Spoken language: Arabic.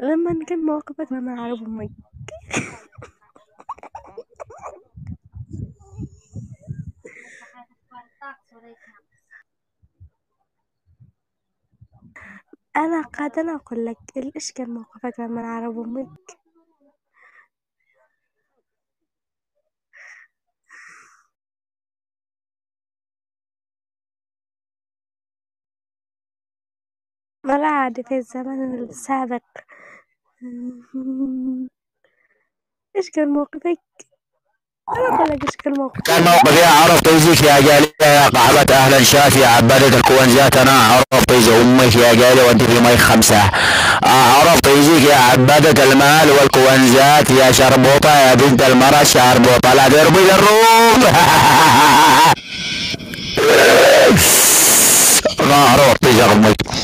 لما كان موقفك لما عرب امك. انا قاعدة اقول لك ايش كان موقفك لما عرب امك. ولا عاد في الزمن السابق. ايش كان موقفك. انا اقول لك ايش كان كان موقفك. موقف يا عرف تيزيك يا جالية يا قحبة أهلا شافي عبادة الكونزات أنا عرف تيز أمك يا جالية وأنت في مي خمسة. عرف تيزيك يا عبادة المال والكونزات يا شربوطة يا بنت المرة شربوطة لا تربي الروم. ما عرف تيز أمك.